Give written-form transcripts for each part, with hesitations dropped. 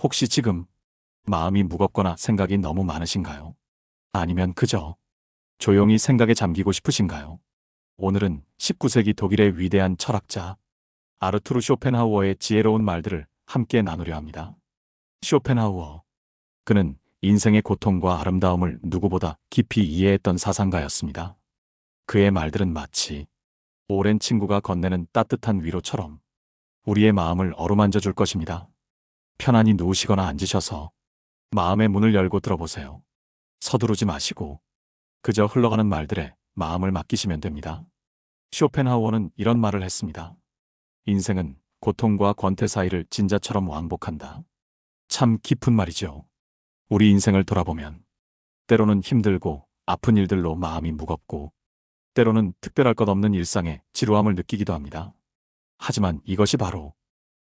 혹시 지금 마음이 무겁거나 생각이 너무 많으신가요? 아니면 그저 조용히 생각에 잠기고 싶으신가요? 오늘은 19세기 독일의 위대한 철학자 아르투르 쇼펜하우어의 지혜로운 말들을 함께 나누려 합니다. 쇼펜하우어. 그는 인생의 고통과 아름다움을 누구보다 깊이 이해했던 사상가였습니다. 그의 말들은 마치 오랜 친구가 건네는 따뜻한 위로처럼 우리의 마음을 어루만져 줄 것입니다. 편안히 누우시거나 앉으셔서 마음의 문을 열고 들어보세요. 서두르지 마시고 그저 흘러가는 말들에 마음을 맡기시면 됩니다. 쇼펜하우어는 이런 말을 했습니다. 인생은 고통과 권태 사이를 진자처럼 왕복한다. 참 깊은 말이죠. 우리 인생을 돌아보면 때로는 힘들고 아픈 일들로 마음이 무겁고 때로는 특별할 것 없는 일상에 지루함을 느끼기도 합니다. 하지만 이것이 바로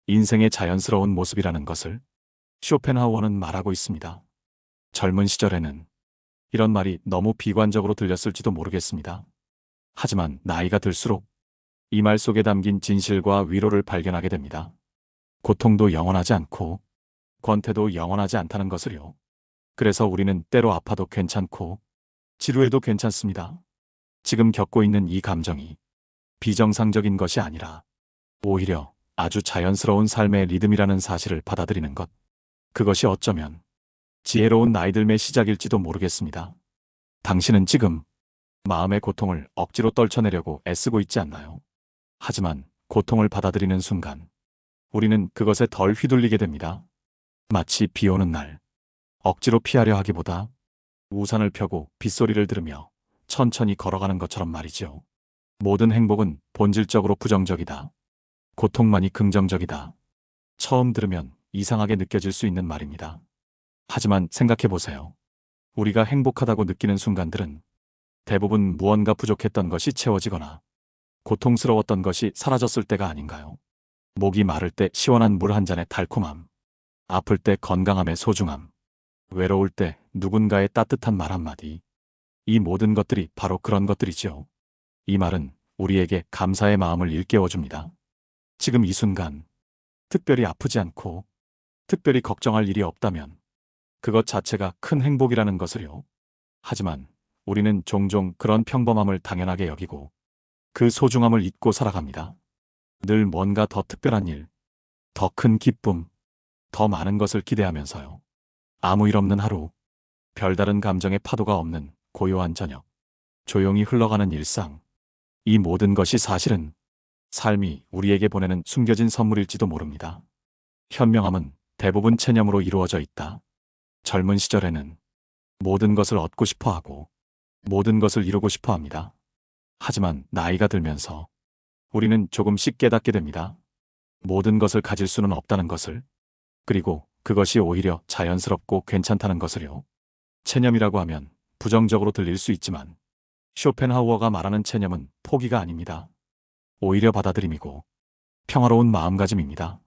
인생의 자연스러운 모습이라는 것을 쇼펜하우어는 말하고 있습니다. 젊은 시절에는 이런 말이 너무 비관적으로 들렸을지도 모르겠습니다. 하지만 나이가 들수록 이 말 속에 담긴 진실과 위로를 발견하게 됩니다. 고통도 영원하지 않고 권태도 영원하지 않다는 것을요. 그래서 우리는 때로 아파도 괜찮고 지루해도 괜찮습니다. 지금 겪고 있는 이 감정이 비정상적인 것이 아니라 오히려 아주 자연스러운 삶의 리듬이라는 사실을 받아들이는 것. 그것이 어쩌면 지혜로운 나이들의 시작일지도 모르겠습니다. 당신은 지금 마음의 고통을 억지로 떨쳐내려고 애쓰고 있지 않나요? 하지만 고통을 받아들이는 순간 우리는 그것에 덜 휘둘리게 됩니다. 마치 비 오는 날 억지로 피하려 하기보다 우산을 펴고 빗소리를 들으며 천천히 걸어가는 것처럼 말이죠. 모든 행복은 본질적으로 부정적이다. 고통만이 긍정적이다. 처음 들으면 이상하게 느껴질 수 있는 말입니다. 하지만 생각해 보세요. 우리가 행복하다고 느끼는 순간들은 대부분 무언가 부족했던 것이 채워지거나 고통스러웠던 것이 사라졌을 때가 아닌가요? 목이 마를 때 시원한 물 한 잔의 달콤함, 아플 때 건강함의 소중함, 외로울 때 누군가의 따뜻한 말 한마디. 이 모든 것들이 바로 그런 것들이죠. 이 말은 우리에게 감사의 마음을 일깨워줍니다. 지금 이 순간 특별히 아프지 않고 특별히 걱정할 일이 없다면 그것 자체가 큰 행복이라는 것을요. 하지만 우리는 종종 그런 평범함을 당연하게 여기고 그 소중함을 잊고 살아갑니다. 늘 뭔가 더 특별한 일, 더 큰 기쁨, 더 많은 것을 기대하면서요. 아무 일 없는 하루, 별다른 감정의 파도가 없는 고요한 저녁, 조용히 흘러가는 일상. 이 모든 것이 사실은 삶이 우리에게 보내는 숨겨진 선물일지도 모릅니다. 현명함은 대부분 체념으로 이루어져 있다. 젊은 시절에는 모든 것을 얻고 싶어 하고 모든 것을 이루고 싶어 합니다. 하지만 나이가 들면서 우리는 조금씩 깨닫게 됩니다. 모든 것을 가질 수는 없다는 것을, 그리고 그것이 오히려 자연스럽고 괜찮다는 것을요. 체념이라고 하면 부정적으로 들릴 수 있지만 쇼펜하우어가 말하는 체념은 포기가 아닙니다. 오히려 받아들임이고 평화로운 마음가짐입니다.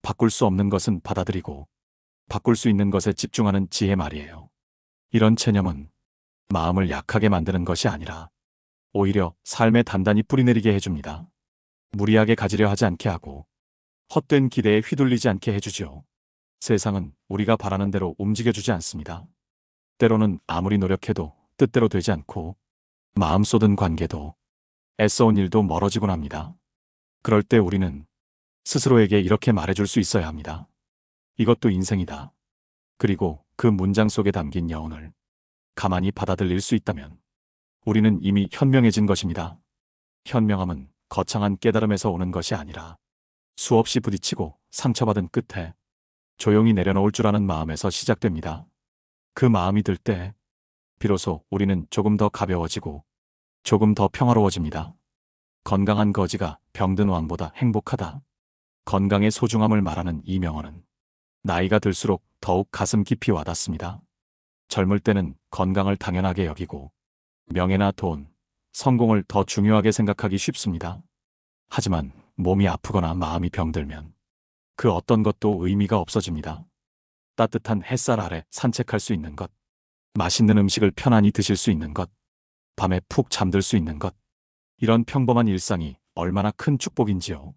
바꿀 수 없는 것은 받아들이고 바꿀 수 있는 것에 집중하는 지혜 말이에요. 이런 체념은 마음을 약하게 만드는 것이 아니라 오히려 삶에 단단히 뿌리내리게 해줍니다. 무리하게 가지려 하지 않게 하고 헛된 기대에 휘둘리지 않게 해주죠. 세상은 우리가 바라는 대로 움직여주지 않습니다. 때로는 아무리 노력해도 뜻대로 되지 않고 마음 쏟은 관계도 애써온 일도 멀어지곤 합니다. 그럴 때 우리는 스스로에게 이렇게 말해줄 수 있어야 합니다. 이것도 인생이다. 그리고 그 문장 속에 담긴 여운을 가만히 받아들일 수 있다면 우리는 이미 현명해진 것입니다. 현명함은 거창한 깨달음에서 오는 것이 아니라 수없이 부딪히고 상처받은 끝에 조용히 내려놓을 줄 아는 마음에서 시작됩니다. 그 마음이 들 때 비로소 우리는 조금 더 가벼워지고 조금 더 평화로워집니다. 건강한 거지가 병든 왕보다 행복하다. 건강의 소중함을 말하는 이 명언은 나이가 들수록 더욱 가슴 깊이 와닿습니다. 젊을 때는 건강을 당연하게 여기고 명예나 돈, 성공을 더 중요하게 생각하기 쉽습니다. 하지만 몸이 아프거나 마음이 병들면 그 어떤 것도 의미가 없어집니다. 따뜻한 햇살 아래 산책할 수 있는 것, 맛있는 음식을 편안히 드실 수 있는 것, 밤에 푹 잠들 수 있는 것, 이런 평범한 일상이 얼마나 큰 축복인지요.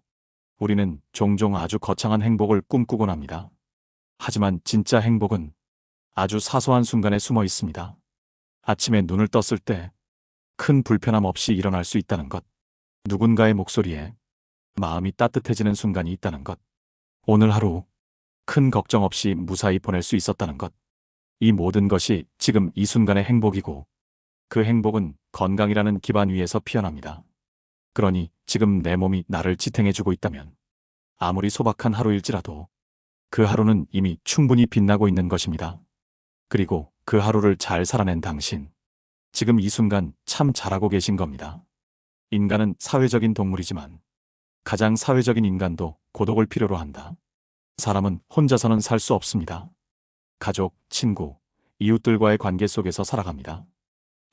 우리는 종종 아주 거창한 행복을 꿈꾸곤 합니다. 하지만 진짜 행복은 아주 사소한 순간에 숨어 있습니다. 아침에 눈을 떴을 때 큰 불편함 없이 일어날 수 있다는 것. 누군가의 목소리에 마음이 따뜻해지는 순간이 있다는 것. 오늘 하루 큰 걱정 없이 무사히 보낼 수 있었다는 것. 이 모든 것이 지금 이 순간의 행복이고 그 행복은 건강이라는 기반 위에서 피어납니다. 그러니 지금 내 몸이 나를 지탱해주고 있다면 아무리 소박한 하루일지라도 그 하루는 이미 충분히 빛나고 있는 것입니다. 그리고 그 하루를 잘 살아낸 당신. 지금 이 순간 참 잘하고 계신 겁니다. 인간은 사회적인 동물이지만 가장 사회적인 인간도 고독을 필요로 한다. 사람은 혼자서는 살 수 없습니다. 가족, 친구, 이웃들과의 관계 속에서 살아갑니다.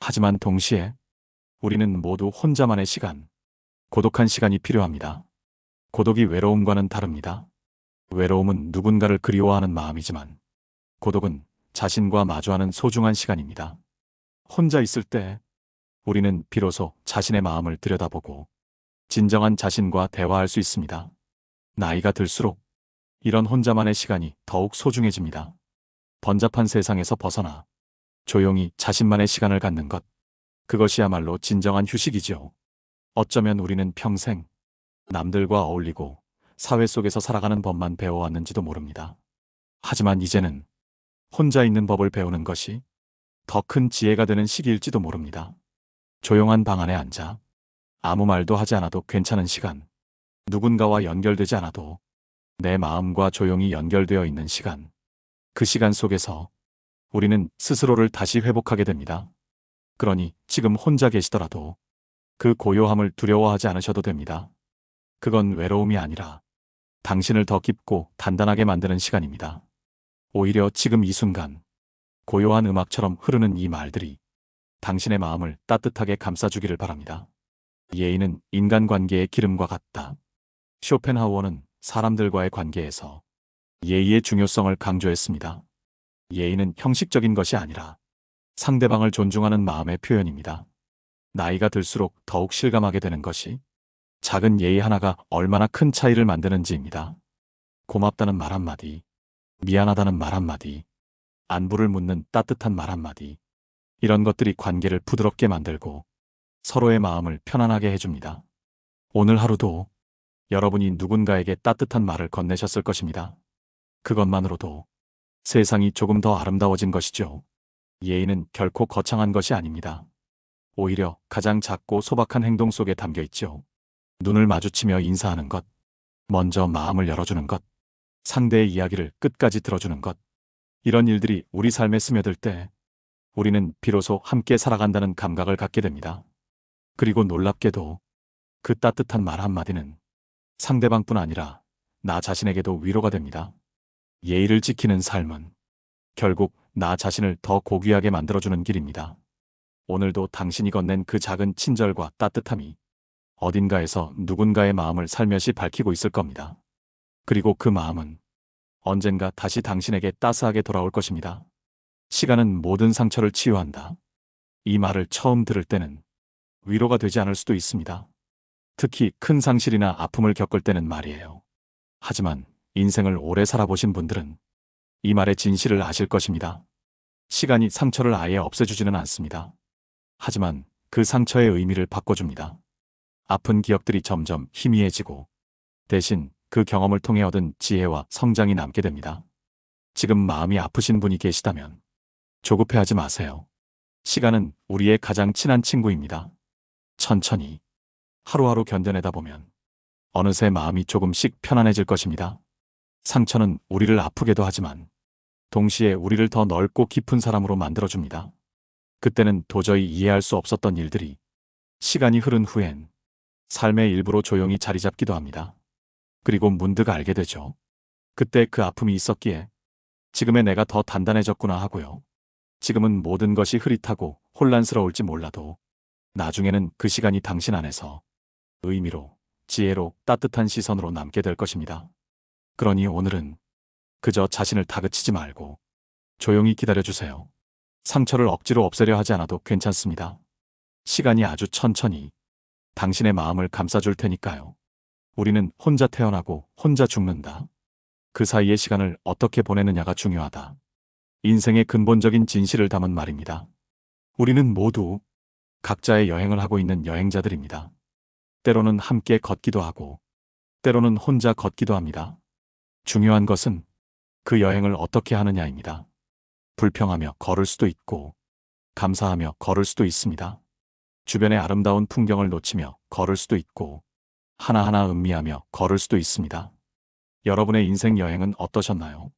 하지만 동시에 우리는 모두 혼자만의 시간, 고독한 시간이 필요합니다. 고독이 외로움과는 다릅니다. 외로움은 누군가를 그리워하는 마음이지만 고독은 자신과 마주하는 소중한 시간입니다. 혼자 있을 때 우리는 비로소 자신의 마음을 들여다보고 진정한 자신과 대화할 수 있습니다. 나이가 들수록 이런 혼자만의 시간이 더욱 소중해집니다. 번잡한 세상에서 벗어나 조용히 자신만의 시간을 갖는 것. 그것이야말로 진정한 휴식이지요. 어쩌면 우리는 평생 남들과 어울리고 사회 속에서 살아가는 법만 배워왔는지도 모릅니다. 하지만 이제는 혼자 있는 법을 배우는 것이 더 큰 지혜가 되는 시기일지도 모릅니다. 조용한 방 안에 앉아 아무 말도 하지 않아도 괜찮은 시간. 누군가와 연결되지 않아도 내 마음과 조용히 연결되어 있는 시간. 그 시간 속에서 우리는 스스로를 다시 회복하게 됩니다. 그러니 지금 혼자 계시더라도 그 고요함을 두려워하지 않으셔도 됩니다. 그건 외로움이 아니라 당신을 더 깊고 단단하게 만드는 시간입니다. 오히려 지금 이 순간 고요한 음악처럼 흐르는 이 말들이 당신의 마음을 따뜻하게 감싸주기를 바랍니다. 예의는 인간관계의 기름과 같다. 쇼펜하우어는 사람들과의 관계에서 예의의 중요성을 강조했습니다. 예의는 형식적인 것이 아니라 상대방을 존중하는 마음의 표현입니다. 나이가 들수록 더욱 실감하게 되는 것이 작은 예의 하나가 얼마나 큰 차이를 만드는지입니다. 고맙다는 말 한마디, 미안하다는 말 한마디, 안부를 묻는 따뜻한 말 한마디. 이런 것들이 관계를 부드럽게 만들고 서로의 마음을 편안하게 해줍니다. 오늘 하루도 여러분이 누군가에게 따뜻한 말을 건네셨을 것입니다. 그것만으로도 세상이 조금 더 아름다워진 것이죠. 예의는 결코 거창한 것이 아닙니다. 오히려 가장 작고 소박한 행동 속에 담겨 있죠. 눈을 마주치며 인사하는 것, 먼저 마음을 열어주는 것, 상대의 이야기를 끝까지 들어주는 것. 이런 일들이 우리 삶에 스며들 때 우리는 비로소 함께 살아간다는 감각을 갖게 됩니다. 그리고 놀랍게도 그 따뜻한 말 한마디는 상대방뿐 아니라 나 자신에게도 위로가 됩니다. 예의를 지키는 삶은 결국 나 자신을 더 고귀하게 만들어주는 길입니다. 오늘도 당신이 건넨 그 작은 친절과 따뜻함이 어딘가에서 누군가의 마음을 살며시 밝히고 있을 겁니다. 그리고 그 마음은 언젠가 다시 당신에게 따스하게 돌아올 것입니다. 시간은 모든 상처를 치유한다. 이 말을 처음 들을 때는 위로가 되지 않을 수도 있습니다. 특히 큰 상실이나 아픔을 겪을 때는 말이에요. 하지만 인생을 오래 살아보신 분들은 이 말의 진실을 아실 것입니다. 시간이 상처를 아예 없애주지는 않습니다. 하지만 그 상처의 의미를 바꿔줍니다. 아픈 기억들이 점점 희미해지고 대신 그 경험을 통해 얻은 지혜와 성장이 남게 됩니다. 지금 마음이 아프신 분이 계시다면 조급해하지 마세요. 시간은 우리의 가장 친한 친구입니다. 천천히 하루하루 견뎌내다 보면 어느새 마음이 조금씩 편안해질 것입니다. 상처는 우리를 아프게도 하지만 동시에 우리를 더 넓고 깊은 사람으로 만들어줍니다. 그때는 도저히 이해할 수 없었던 일들이 시간이 흐른 후엔 삶의 일부로 조용히 자리 잡기도 합니다. 그리고 문득 알게 되죠. 그때 그 아픔이 있었기에 지금의 내가 더 단단해졌구나 하고요. 지금은 모든 것이 흐릿하고 혼란스러울지 몰라도 나중에는 그 시간이 당신 안에서 의미로, 지혜로, 따뜻한 시선으로 남게 될 것입니다. 그러니 오늘은 그저 자신을 다그치지 말고 조용히 기다려주세요. 상처를 억지로 없애려 하지 않아도 괜찮습니다. 시간이 아주 천천히 당신의 마음을 감싸줄 테니까요. 우리는 혼자 태어나고 혼자 죽는다. 그 사이의 시간을 어떻게 보내느냐가 중요하다. 인생의 근본적인 진실을 담은 말입니다. 우리는 모두 각자의 여행을 하고 있는 여행자들입니다. 때로는 함께 걷기도 하고, 때로는 혼자 걷기도 합니다. 중요한 것은 그 여행을 어떻게 하느냐입니다. 불평하며 걸을 수도 있고, 감사하며 걸을 수도 있습니다. 주변의 아름다운 풍경을 놓치며 걸을 수도 있고, 하나하나 음미하며 걸을 수도 있습니다. 여러분의 인생 여행은 어떠셨나요?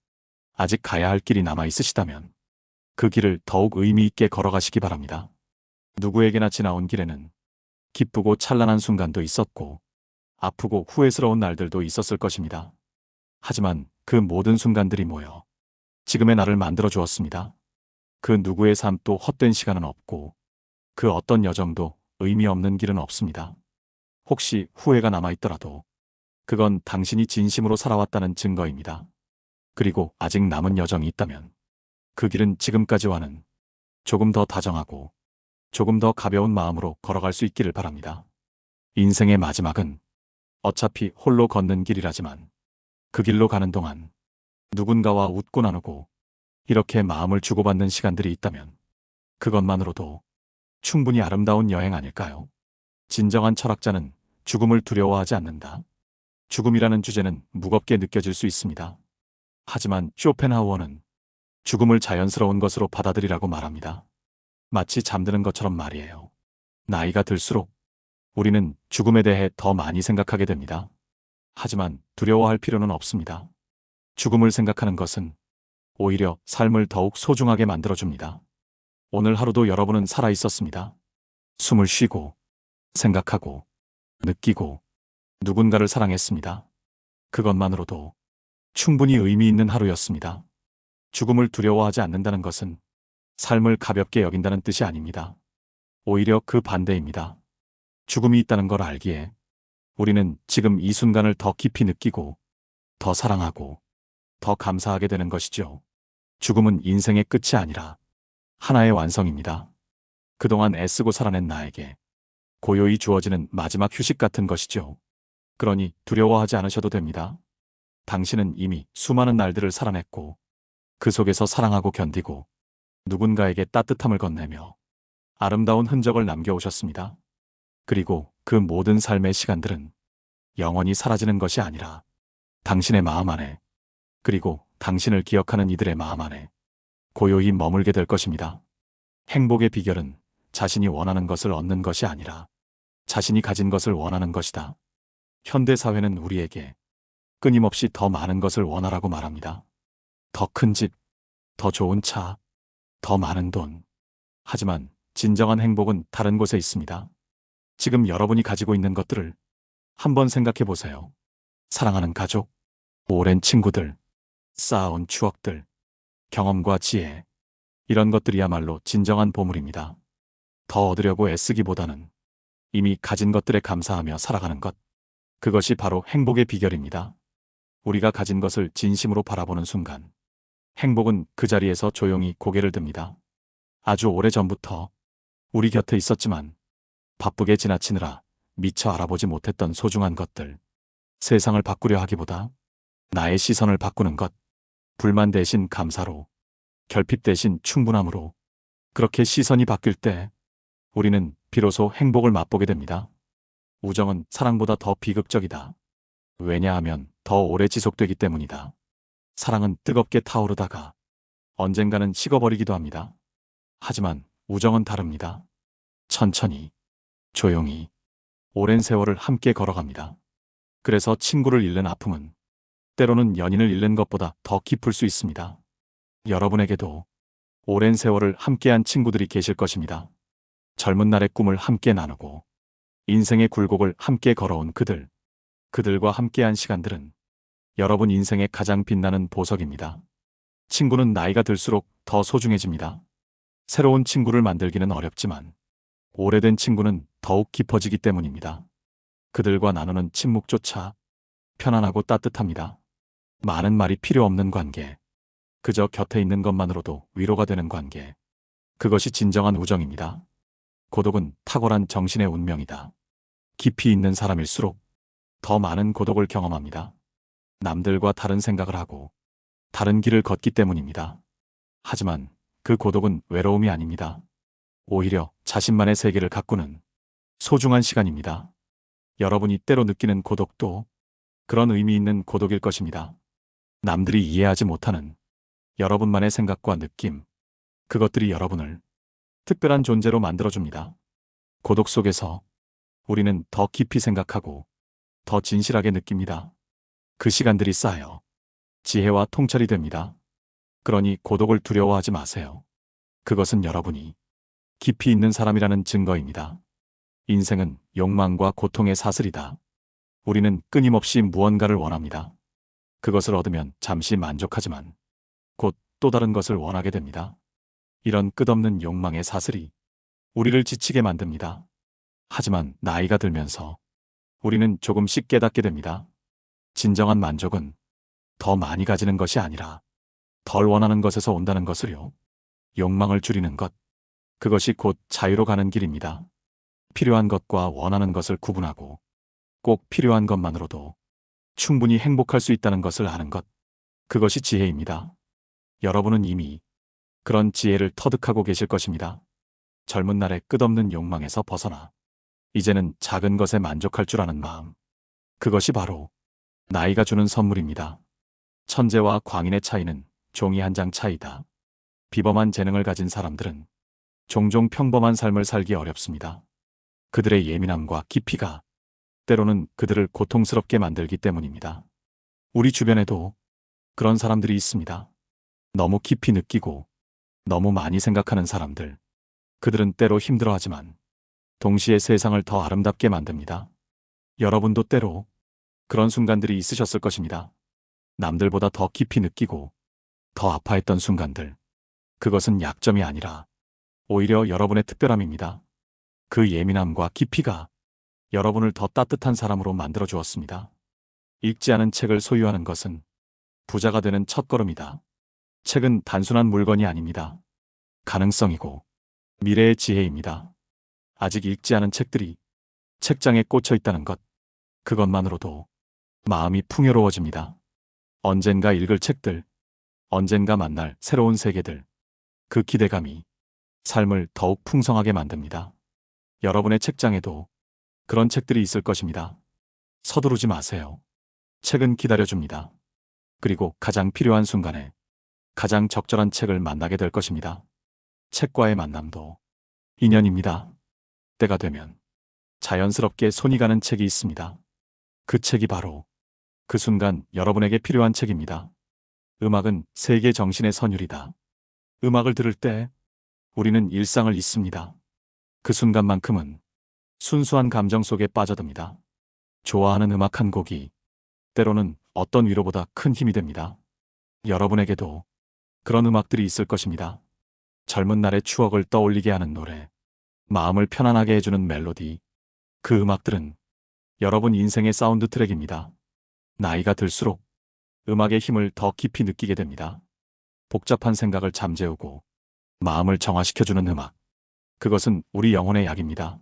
아직 가야 할 길이 남아 있으시다면 그 길을 더욱 의미 있게 걸어가시기 바랍니다. 누구에게나 지나온 길에는 기쁘고 찬란한 순간도 있었고, 아프고 후회스러운 날들도 있었을 것입니다. 하지만 그 모든 순간들이 모여 지금의 나를 만들어 주었습니다. 그 누구의 삶도 헛된 시간은 없고, 그 어떤 여정도 의미 없는 길은 없습니다. 혹시 후회가 남아있더라도 그건 당신이 진심으로 살아왔다는 증거입니다. 그리고 아직 남은 여정이 있다면 그 길은 지금까지와는 조금 더 다정하고 조금 더 가벼운 마음으로 걸어갈 수 있기를 바랍니다. 인생의 마지막은 어차피 홀로 걷는 길이라지만 그 길로 가는 동안 누군가와 웃고 나누고 이렇게 마음을 주고받는 시간들이 있다면 그것만으로도 충분히 아름다운 여행 아닐까요? 진정한 철학자는 죽음을 두려워하지 않는다. 죽음이라는 주제는 무겁게 느껴질 수 있습니다. 하지만 쇼펜하우어는 죽음을 자연스러운 것으로 받아들이라고 말합니다. 마치 잠드는 것처럼 말이에요. 나이가 들수록 우리는 죽음에 대해 더 많이 생각하게 됩니다. 하지만 두려워할 필요는 없습니다. 죽음을 생각하는 것은 오히려 삶을 더욱 소중하게 만들어줍니다. 오늘 하루도 여러분은 살아 있었습니다. 숨을 쉬고, 생각하고, 느끼고, 누군가를 사랑했습니다. 그것만으로도 충분히 의미 있는 하루였습니다. 죽음을 두려워하지 않는다는 것은 삶을 가볍게 여긴다는 뜻이 아닙니다. 오히려 그 반대입니다. 죽음이 있다는 걸 알기에 우리는 지금 이 순간을 더 깊이 느끼고, 더 사랑하고, 더 감사하게 되는 것이죠. 죽음은 인생의 끝이 아니라 하나의 완성입니다. 그동안 애쓰고 살아낸 나에게 고요히 주어지는 마지막 휴식 같은 것이죠. 그러니 두려워하지 않으셔도 됩니다. 당신은 이미 수많은 날들을 살아냈고, 그 속에서 사랑하고 견디고, 누군가에게 따뜻함을 건네며 아름다운 흔적을 남겨오셨습니다. 그리고 그 모든 삶의 시간들은 영원히 사라지는 것이 아니라 당신의 마음 안에, 그리고 당신을 기억하는 이들의 마음 안에 고요히 머물게 될 것입니다. 행복의 비결은 자신이 원하는 것을 얻는 것이 아니라 자신이 가진 것을 원하는 것이다. 현대 사회는 우리에게 끊임없이 더 많은 것을 원하라고 말합니다. 더 큰 집, 더 좋은 차, 더 많은 돈. 하지만 진정한 행복은 다른 곳에 있습니다. 지금 여러분이 가지고 있는 것들을 한번 생각해 보세요. 사랑하는 가족, 오랜 친구들, 쌓아온 추억들, 경험과 지혜. 이런 것들이야말로 진정한 보물입니다. 더 얻으려고 애쓰기보다는 이미 가진 것들에 감사하며 살아가는 것. 그것이 바로 행복의 비결입니다. 우리가 가진 것을 진심으로 바라보는 순간, 행복은 그 자리에서 조용히 고개를 듭니다. 아주 오래전부터 우리 곁에 있었지만 바쁘게 지나치느라 미처 알아보지 못했던 소중한 것들. 세상을 바꾸려 하기보다 나의 시선을 바꾸는 것. 불만 대신 감사로, 결핍 대신 충분함으로. 그렇게 시선이 바뀔 때 우리는 비로소 행복을 맛보게 됩니다. 우정은 사랑보다 더 비극적이다. 왜냐하면 더 오래 지속되기 때문이다. 사랑은 뜨겁게 타오르다가 언젠가는 식어버리기도 합니다. 하지만 우정은 다릅니다. 천천히, 조용히, 오랜 세월을 함께 걸어갑니다. 그래서 친구를 잃는 아픔은 때로는 연인을 잃는 것보다 더 깊을 수 있습니다. 여러분에게도 오랜 세월을 함께한 친구들이 계실 것입니다. 젊은 날의 꿈을 함께 나누고 인생의 굴곡을 함께 걸어온 그들. 그들과 함께한 시간들은 여러분 인생의 가장 빛나는 보석입니다. 친구는 나이가 들수록 더 소중해집니다. 새로운 친구를 만들기는 어렵지만 오래된 친구는 더욱 깊어지기 때문입니다. 그들과 나누는 침묵조차 편안하고 따뜻합니다. 많은 말이 필요 없는 관계. 그저 곁에 있는 것만으로도 위로가 되는 관계. 그것이 진정한 우정입니다. 고독은 탁월한 정신의 운명이다. 깊이 있는 사람일수록 더 많은 고독을 경험합니다. 남들과 다른 생각을 하고 다른 길을 걷기 때문입니다. 하지만 그 고독은 외로움이 아닙니다. 오히려 자신만의 세계를 가꾸는 소중한 시간입니다. 여러분이 때로 느끼는 고독도 그런 의미 있는 고독일 것입니다. 남들이 이해하지 못하는 여러분만의 생각과 느낌, 그것들이 여러분을 특별한 존재로 만들어줍니다. 고독 속에서 우리는 더 깊이 생각하고 더 진실하게 느낍니다. 그 시간들이 쌓여 지혜와 통찰이 됩니다. 그러니 고독을 두려워하지 마세요. 그것은 여러분이 깊이 있는 사람이라는 증거입니다. 인생은 욕망과 고통의 사슬이다. 우리는 끊임없이 무언가를 원합니다. 그것을 얻으면 잠시 만족하지만 곧 또 다른 것을 원하게 됩니다. 이런 끝없는 욕망의 사슬이 우리를 지치게 만듭니다. 하지만 나이가 들면서 우리는 조금씩 깨닫게 됩니다. 진정한 만족은 더 많이 가지는 것이 아니라 덜 원하는 것에서 온다는 것을요. 욕망을 줄이는 것, 그것이 곧 자유로 가는 길입니다. 필요한 것과 원하는 것을 구분하고 꼭 필요한 것만으로도 충분히 행복할 수 있다는 것을 아는 것, 그것이 지혜입니다. 여러분은 이미 그런 지혜를 터득하고 계실 것입니다. 젊은 날의 끝없는 욕망에서 벗어나 이제는 작은 것에 만족할 줄 아는 마음, 그것이 바로 나이가 주는 선물입니다. 천재와 광인의 차이는 종이 한 장 차이다. 비범한 재능을 가진 사람들은 종종 평범한 삶을 살기 어렵습니다. 그들의 예민함과 깊이가 때로는 그들을 고통스럽게 만들기 때문입니다. 우리 주변에도 그런 사람들이 있습니다. 너무 깊이 느끼고 너무 많이 생각하는 사람들. 그들은 때로 힘들어하지만 동시에 세상을 더 아름답게 만듭니다. 여러분도 때로 그런 순간들이 있으셨을 것입니다. 남들보다 더 깊이 느끼고 더 아파했던 순간들. 그것은 약점이 아니라 오히려 여러분의 특별함입니다. 그 예민함과 깊이가 여러분을 더 따뜻한 사람으로 만들어 주었습니다. 읽지 않은 책을 소유하는 것은 부자가 되는 첫걸음이다. 책은 단순한 물건이 아닙니다. 가능성이고 미래의 지혜입니다. 아직 읽지 않은 책들이 책장에 꽂혀 있다는 것, 그것만으로도 마음이 풍요로워집니다. 언젠가 읽을 책들, 언젠가 만날 새로운 세계들, 그 기대감이 삶을 더욱 풍성하게 만듭니다. 여러분의 책장에도 그런 책들이 있을 것입니다. 서두르지 마세요. 책은 기다려줍니다. 그리고 가장 필요한 순간에 가장 적절한 책을 만나게 될 것입니다. 책과의 만남도 인연입니다. 때가 되면 자연스럽게 손이 가는 책이 있습니다. 그 책이 바로 그 순간 여러분에게 필요한 책입니다. 음악은 세계 정신의 선율이다. 음악을 들을 때 우리는 일상을 잊습니다. 그 순간만큼은 순수한 감정 속에 빠져듭니다. 좋아하는 음악 한 곡이 때로는 어떤 위로보다 큰 힘이 됩니다. 여러분에게도 그런 음악들이 있을 것입니다. 젊은 날의 추억을 떠올리게 하는 노래, 마음을 편안하게 해주는 멜로디, 그 음악들은 여러분 인생의 사운드 트랙입니다. 나이가 들수록 음악의 힘을 더 깊이 느끼게 됩니다. 복잡한 생각을 잠재우고 마음을 정화시켜주는 음악, 그것은 우리 영혼의 약입니다.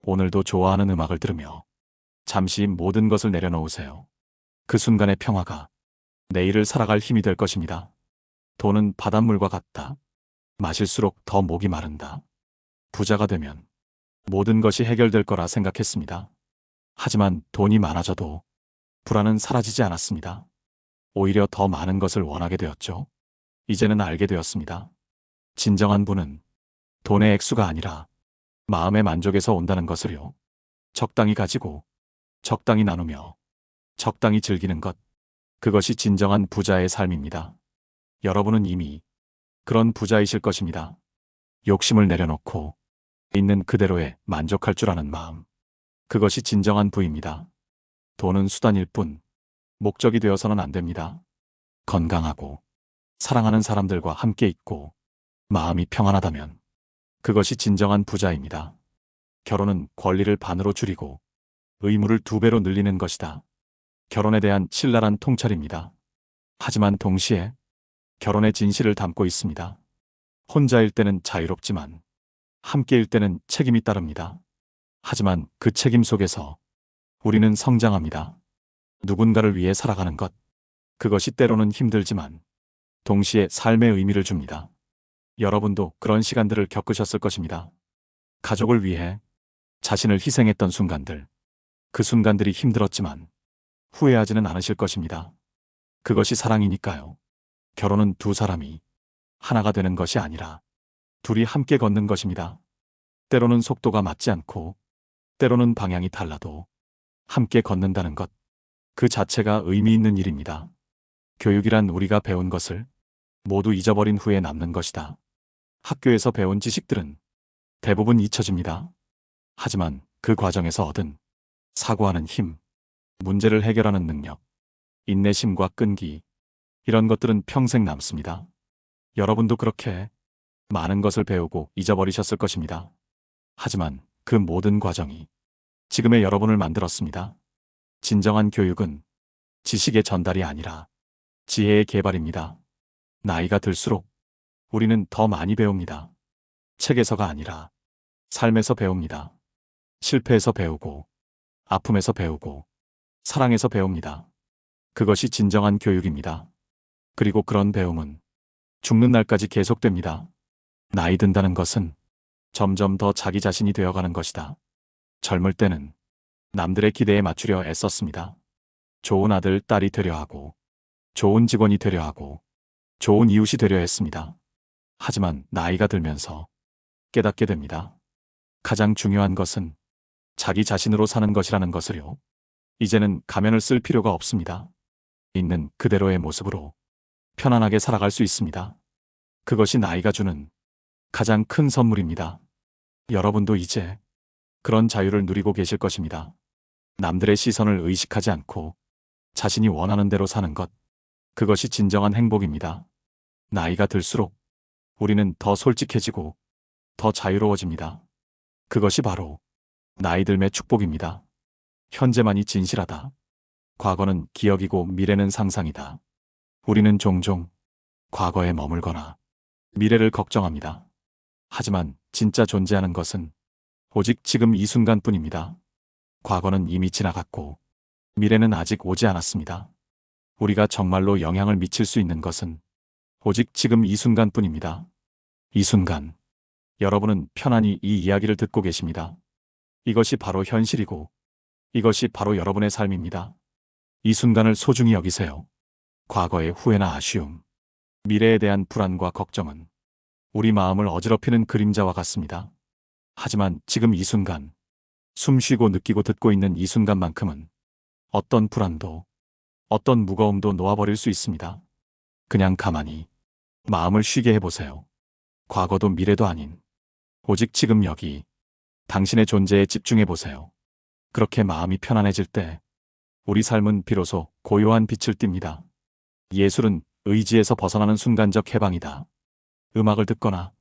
오늘도 좋아하는 음악을 들으며 잠시 모든 것을 내려놓으세요. 그 순간의 평화가 내일을 살아갈 힘이 될 것입니다. 돈은 바닷물과 같다. 마실수록 더 목이 마른다. 부자가 되면 모든 것이 해결될 거라 생각했습니다. 하지만 돈이 많아져도 불안은 사라지지 않았습니다. 오히려 더 많은 것을 원하게 되었죠. 이제는 알게 되었습니다. 진정한 부는 돈의 액수가 아니라 마음의 만족에서 온다는 것을요. 적당히 가지고 적당히 나누며 적당히 즐기는 것, 그것이 진정한 부자의 삶입니다. 여러분은 이미 그런 부자이실 것입니다. 욕심을 내려놓고 있는 그대로에 만족할 줄 아는 마음, 그것이 진정한 부입니다. 돈은 수단일 뿐 목적이 되어서는 안 됩니다. 건강하고 사랑하는 사람들과 함께 있고 마음이 평안하다면 그것이 진정한 부자입니다. 결혼은 권리를 반으로 줄이고 의무를 2배로 늘리는 것이다. 결혼에 대한 신랄한 통찰입니다. 하지만 동시에 결혼의 진실을 담고 있습니다. 혼자일 때는 자유롭지만 함께일 때는 책임이 따릅니다. 하지만 그 책임 속에서 우리는 성장합니다. 누군가를 위해 살아가는 것, 그것이 때로는 힘들지만 동시에 삶의 의미를 줍니다. 여러분도 그런 시간들을 겪으셨을 것입니다. 가족을 위해 자신을 희생했던 순간들. 그 순간들이 힘들었지만 후회하지는 않으실 것입니다. 그것이 사랑이니까요. 결혼은 두 사람이 하나가 되는 것이 아니라 둘이 함께 걷는 것입니다. 때로는 속도가 맞지 않고 때로는 방향이 달라도 함께 걷는다는 것, 그 자체가 의미 있는 일입니다. 교육이란 우리가 배운 것을 모두 잊어버린 후에 남는 것이다. 학교에서 배운 지식들은 대부분 잊혀집니다. 하지만 그 과정에서 얻은 사고하는 힘, 문제를 해결하는 능력, 인내심과 끈기, 이런 것들은 평생 남습니다. 여러분도 그렇게 많은 것을 배우고 잊어버리셨을 것입니다. 하지만 그 모든 과정이 지금의 여러분을 만들었습니다. 진정한 교육은 지식의 전달이 아니라 지혜의 개발입니다. 나이가 들수록 우리는 더 많이 배웁니다. 책에서가 아니라 삶에서 배웁니다. 실패에서 배우고, 아픔에서 배우고, 사랑에서 배웁니다. 그것이 진정한 교육입니다. 그리고 그런 배움은 죽는 날까지 계속됩니다. 나이 든다는 것은 점점 더 자기 자신이 되어가는 것이다. 젊을 때는 남들의 기대에 맞추려 애썼습니다. 좋은 아들, 딸이 되려 하고, 좋은 직원이 되려 하고, 좋은 이웃이 되려 했습니다. 하지만 나이가 들면서 깨닫게 됩니다. 가장 중요한 것은 자기 자신으로 사는 것이라는 것을요. 이제는 가면을 쓸 필요가 없습니다. 있는 그대로의 모습으로 편안하게 살아갈 수 있습니다. 그것이 나이가 주는 가장 큰 선물입니다. 여러분도 이제 그런 자유를 누리고 계실 것입니다. 남들의 시선을 의식하지 않고 자신이 원하는 대로 사는 것, 그것이 진정한 행복입니다. 나이가 들수록 우리는 더 솔직해지고 더 자유로워집니다. 그것이 바로 나이 들매 축복입니다. 현재만이 진실하다. 과거는 기억이고 미래는 상상이다. 우리는 종종 과거에 머물거나 미래를 걱정합니다. 하지만 진짜 존재하는 것은 오직 지금 이 순간뿐입니다. 과거는 이미 지나갔고 미래는 아직 오지 않았습니다. 우리가 정말로 영향을 미칠 수 있는 것은 오직 지금 이 순간뿐입니다. 이 순간, 여러분은 편안히 이 이야기를 듣고 계십니다. 이것이 바로 현실이고 이것이 바로 여러분의 삶입니다. 이 순간을 소중히 여기세요. 과거의 후회나 아쉬움, 미래에 대한 불안과 걱정은 우리 마음을 어지럽히는 그림자와 같습니다. 하지만 지금 이 순간, 숨 쉬고 느끼고 듣고 있는 이 순간만큼은 어떤 불안도, 어떤 무거움도 놓아버릴 수 있습니다. 그냥 가만히 마음을 쉬게 해보세요. 과거도 미래도 아닌 오직 지금 여기 당신의 존재에 집중해보세요. 그렇게 마음이 편안해질 때 우리 삶은 비로소 고요한 빛을 띱니다. 예술은 의지에서 벗어나는 순간적 해방이다. 음악을 듣거나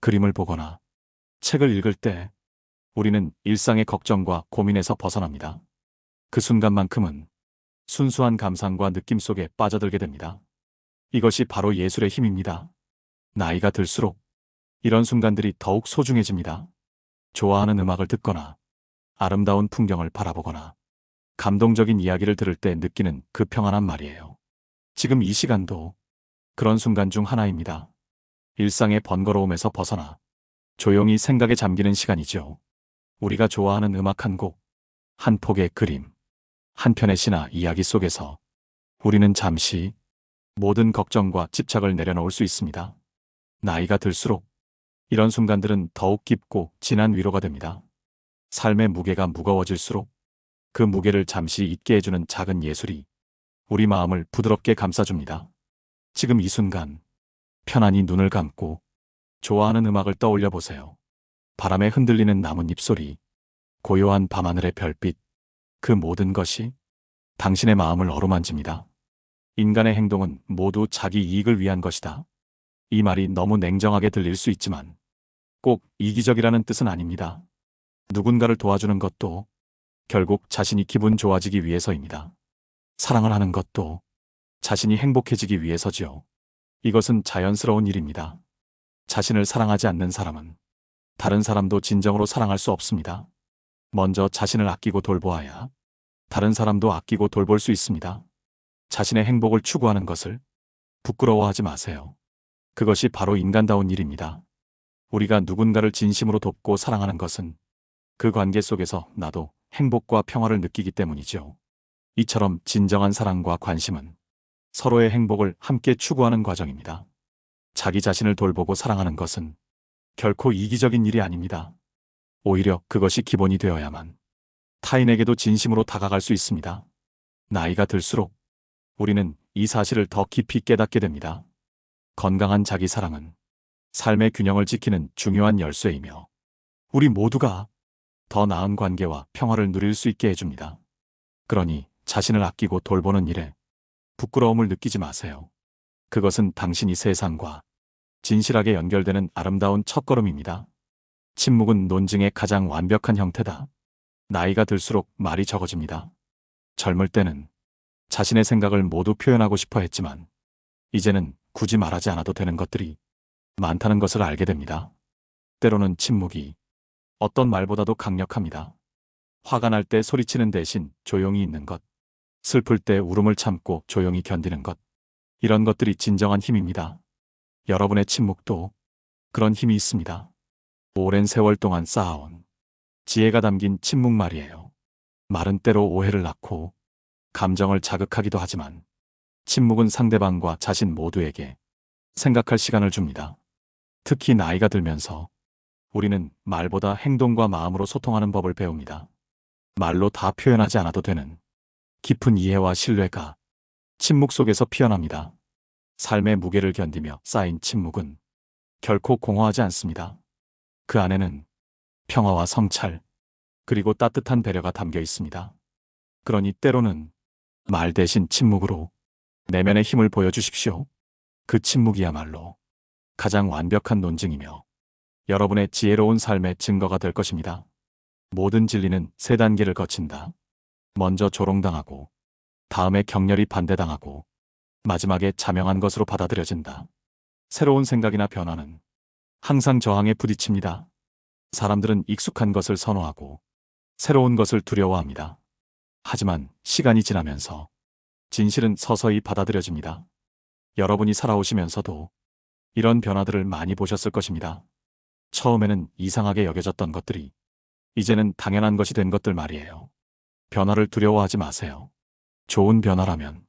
그림을 보거나 책을 읽을 때 우리는 일상의 걱정과 고민에서 벗어납니다. 그 순간만큼은 순수한 감상과 느낌 속에 빠져들게 됩니다. 이것이 바로 예술의 힘입니다. 나이가 들수록 이런 순간들이 더욱 소중해집니다. 좋아하는 음악을 듣거나 아름다운 풍경을 바라보거나 감동적인 이야기를 들을 때 느끼는 그 평안한 말이에요. 지금 이 시간도 그런 순간 중 하나입니다. 일상의 번거로움에서 벗어나 조용히 생각에 잠기는 시간이죠. 우리가 좋아하는 음악 한 곡, 한 폭의 그림, 한 편의 시나 이야기 속에서 우리는 잠시 모든 걱정과 집착을 내려놓을 수 있습니다. 나이가 들수록 이런 순간들은 더욱 깊고 진한 위로가 됩니다. 삶의 무게가 무거워질수록 그 무게를 잠시 잊게 해주는 작은 예술이 우리 마음을 부드럽게 감싸줍니다. 지금 이 순간 편안히 눈을 감고 좋아하는 음악을 떠올려 보세요. 바람에 흔들리는 나뭇잎 소리, 고요한 밤하늘의 별빛, 그 모든 것이 당신의 마음을 어루만집니다. 인간의 행동은 모두 자기 이익을 위한 것이다. 이 말이 너무 냉정하게 들릴 수 있지만 꼭 이기적이라는 뜻은 아닙니다. 누군가를 도와주는 것도 결국 자신이 기분 좋아지기 위해서입니다. 사랑을 하는 것도 자신이 행복해지기 위해서지요. 이것은 자연스러운 일입니다. 자신을 사랑하지 않는 사람은 다른 사람도 진정으로 사랑할 수 없습니다. 먼저 자신을 아끼고 돌보아야 다른 사람도 아끼고 돌볼 수 있습니다. 자신의 행복을 추구하는 것을 부끄러워하지 마세요. 그것이 바로 인간다운 일입니다. 우리가 누군가를 진심으로 돕고 사랑하는 것은 그 관계 속에서 나도 행복과 평화를 느끼기 때문이죠. 이처럼 진정한 사랑과 관심은 서로의 행복을 함께 추구하는 과정입니다. 자기 자신을 돌보고 사랑하는 것은 결코 이기적인 일이 아닙니다. 오히려 그것이 기본이 되어야만 타인에게도 진심으로 다가갈 수 있습니다. 나이가 들수록 우리는 이 사실을 더 깊이 깨닫게 됩니다. 건강한 자기 사랑은 삶의 균형을 지키는 중요한 열쇠이며 우리 모두가 더 나은 관계와 평화를 누릴 수 있게 해줍니다. 그러니 자신을 아끼고 돌보는 일에 부끄러움을 느끼지 마세요. 그것은 당신이 세상과 진실하게 연결되는 아름다운 첫걸음입니다. 침묵은 논증의 가장 완벽한 형태다. 나이가 들수록 말이 적어집니다. 젊을 때는 자신의 생각을 모두 표현하고 싶어 했지만 이제는 굳이 말하지 않아도 되는 것들이 많다는 것을 알게 됩니다. 때로는 침묵이 어떤 말보다도 강력합니다. 화가 날 때 소리치는 대신 조용히 있는 것, 슬플 때 울음을 참고 조용히 견디는 것, 이런 것들이 진정한 힘입니다. 여러분의 침묵도 그런 힘이 있습니다. 오랜 세월 동안 쌓아온 지혜가 담긴 침묵 말이에요. 말은 때로 오해를 낳고 감정을 자극하기도 하지만 침묵은 상대방과 자신 모두에게 생각할 시간을 줍니다. 특히 나이가 들면서 우리는 말보다 행동과 마음으로 소통하는 법을 배웁니다. 말로 다 표현하지 않아도 되는 깊은 이해와 신뢰가 침묵 속에서 피어납니다. 삶의 무게를 견디며 쌓인 침묵은 결코 공허하지 않습니다. 그 안에는 평화와 성찰, 그리고 따뜻한 배려가 담겨 있습니다. 그러니 때로는 말 대신 침묵으로 내면의 힘을 보여주십시오. 그 침묵이야말로 가장 완벽한 논증이며 여러분의 지혜로운 삶의 증거가 될 것입니다. 모든 진리는 세 단계를 거친다. 먼저 조롱당하고, 다음에 격렬히 반대당하고, 마지막에 자명한 것으로 받아들여진다. 새로운 생각이나 변화는 항상 저항에 부딪힙니다. 사람들은 익숙한 것을 선호하고 새로운 것을 두려워합니다. 하지만 시간이 지나면서 진실은 서서히 받아들여집니다. 여러분이 살아오시면서도 이런 변화들을 많이 보셨을 것입니다. 처음에는 이상하게 여겨졌던 것들이 이제는 당연한 것이 된 것들 말이에요. 변화를 두려워하지 마세요. 좋은 변화라면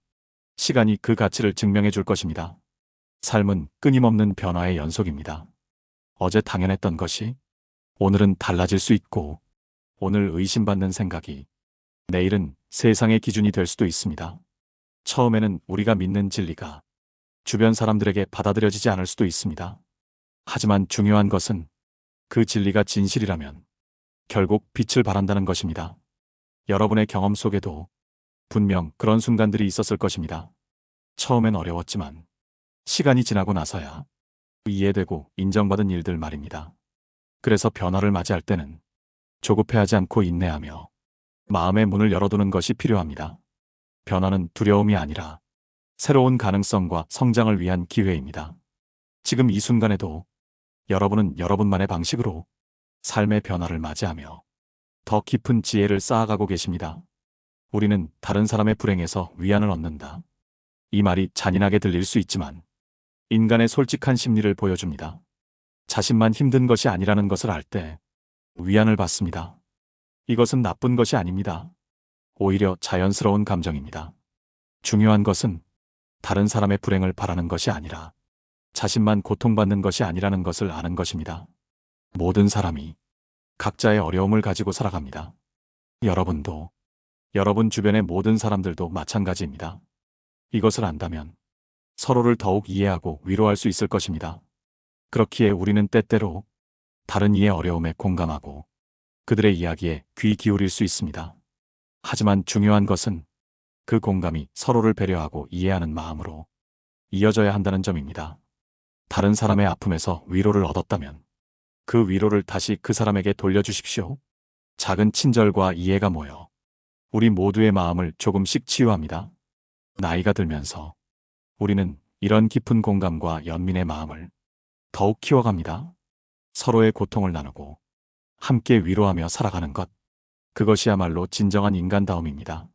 시간이 그 가치를 증명해 줄 것입니다. 삶은 끊임없는 변화의 연속입니다. 어제 당연했던 것이 오늘은 달라질 수 있고, 오늘 의심받는 생각이 내일은 세상의 기준이 될 수도 있습니다. 처음에는 우리가 믿는 진리가 주변 사람들에게 받아들여지지 않을 수도 있습니다. 하지만 중요한 것은 그 진리가 진실이라면 결국 빛을 발한다는 것입니다. 여러분의 경험 속에도 분명 그런 순간들이 있었을 것입니다. 처음엔 어려웠지만 시간이 지나고 나서야 이해되고 인정받은 일들 말입니다. 그래서 변화를 맞이할 때는 조급해하지 않고 인내하며 마음의 문을 열어두는 것이 필요합니다. 변화는 두려움이 아니라 새로운 가능성과 성장을 위한 기회입니다. 지금 이 순간에도 여러분은 여러분만의 방식으로 삶의 변화를 맞이하며 더 깊은 지혜를 쌓아가고 계십니다. 우리는 다른 사람의 불행에서 위안을 얻는다. 이 말이 잔인하게 들릴 수 있지만 인간의 솔직한 심리를 보여줍니다. 자신만 힘든 것이 아니라는 것을 알 때 위안을 받습니다. 이것은 나쁜 것이 아닙니다. 오히려 자연스러운 감정입니다. 중요한 것은 다른 사람의 불행을 바라는 것이 아니라 자신만 고통받는 것이 아니라는 것을 아는 것입니다. 모든 사람이 각자의 어려움을 가지고 살아갑니다. 여러분도, 여러분 주변의 모든 사람들도 마찬가지입니다. 이것을 안다면 서로를 더욱 이해하고 위로할 수 있을 것입니다. 그렇기에 우리는 때때로 다른 이의 어려움에 공감하고 그들의 이야기에 귀 기울일 수 있습니다. 하지만 중요한 것은 그 공감이 서로를 배려하고 이해하는 마음으로 이어져야 한다는 점입니다. 다른 사람의 아픔에서 위로를 얻었다면 그 위로를 다시 그 사람에게 돌려주십시오. 작은 친절과 이해가 모여 우리 모두의 마음을 조금씩 치유합니다. 나이가 들면서 우리는 이런 깊은 공감과 연민의 마음을 더욱 키워갑니다. 서로의 고통을 나누고 함께 위로하며 살아가는 것, 그것이야말로 진정한 인간다움입니다.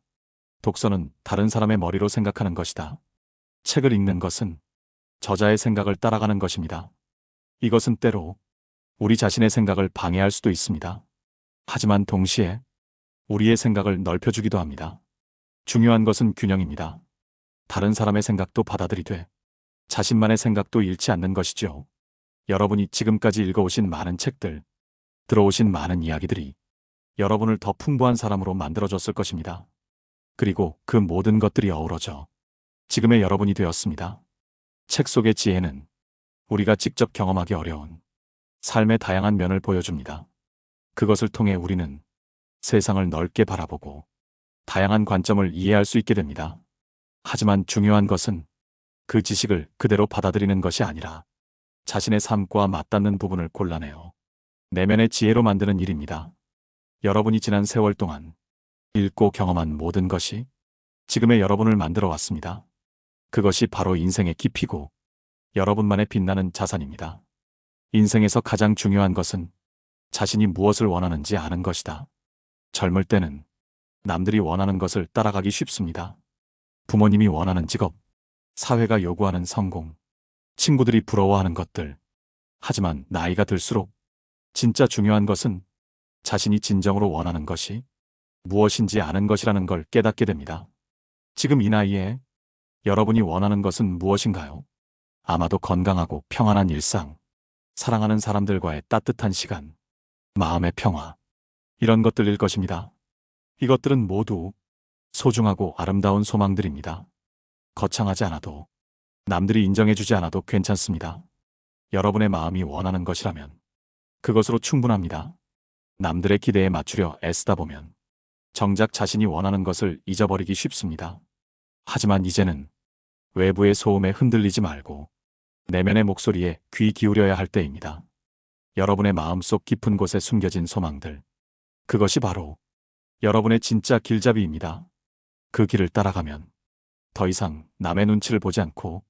독서는 다른 사람의 머리로 생각하는 것이다. 책을 읽는 것은 저자의 생각을 따라가는 것입니다. 이것은 때로 우리 자신의 생각을 방해할 수도 있습니다. 하지만 동시에 우리의 생각을 넓혀주기도 합니다. 중요한 것은 균형입니다. 다른 사람의 생각도 받아들이되 자신만의 생각도 잃지 않는 것이죠. 여러분이 지금까지 읽어오신 많은 책들, 들어오신 많은 이야기들이 여러분을 더 풍부한 사람으로 만들어줬을 것입니다. 그리고 그 모든 것들이 어우러져 지금의 여러분이 되었습니다. 책 속의 지혜는 우리가 직접 경험하기 어려운 삶의 다양한 면을 보여줍니다. 그것을 통해 우리는 세상을 넓게 바라보고 다양한 관점을 이해할 수 있게 됩니다. 하지만 중요한 것은 그 지식을 그대로 받아들이는 것이 아니라 자신의 삶과 맞닿는 부분을 골라내어 내면의 지혜로 만드는 일입니다. 여러분이 지난 세월 동안 읽고 경험한 모든 것이 지금의 여러분을 만들어 왔습니다. 그것이 바로 인생의 깊이고 여러분만의 빛나는 자산입니다. 인생에서 가장 중요한 것은 자신이 무엇을 원하는지 아는 것이다. 젊을 때는 남들이 원하는 것을 따라가기 쉽습니다. 부모님이 원하는 직업, 사회가 요구하는 성공, 친구들이 부러워하는 것들. 하지만 나이가 들수록 진짜 중요한 것은 자신이 진정으로 원하는 것이 무엇인지 아는 것이라는 걸 깨닫게 됩니다. 지금 이 나이에 여러분이 원하는 것은 무엇인가요? 아마도 건강하고 평안한 일상, 사랑하는 사람들과의 따뜻한 시간, 마음의 평화, 이런 것들일 것입니다. 이것들은 모두 소중하고 아름다운 소망들입니다. 거창하지 않아도, 남들이 인정해주지 않아도 괜찮습니다. 여러분의 마음이 원하는 것이라면 그것으로 충분합니다. 남들의 기대에 맞추려 애쓰다 보면 정작 자신이 원하는 것을 잊어버리기 쉽습니다. 하지만 이제는 외부의 소음에 흔들리지 말고 내면의 목소리에 귀 기울여야 할 때입니다. 여러분의 마음속 깊은 곳에 숨겨진 소망들. 그것이 바로 여러분의 진짜 길잡이입니다. 그 길을 따라가면 더 이상 남의 눈치를 보지 않고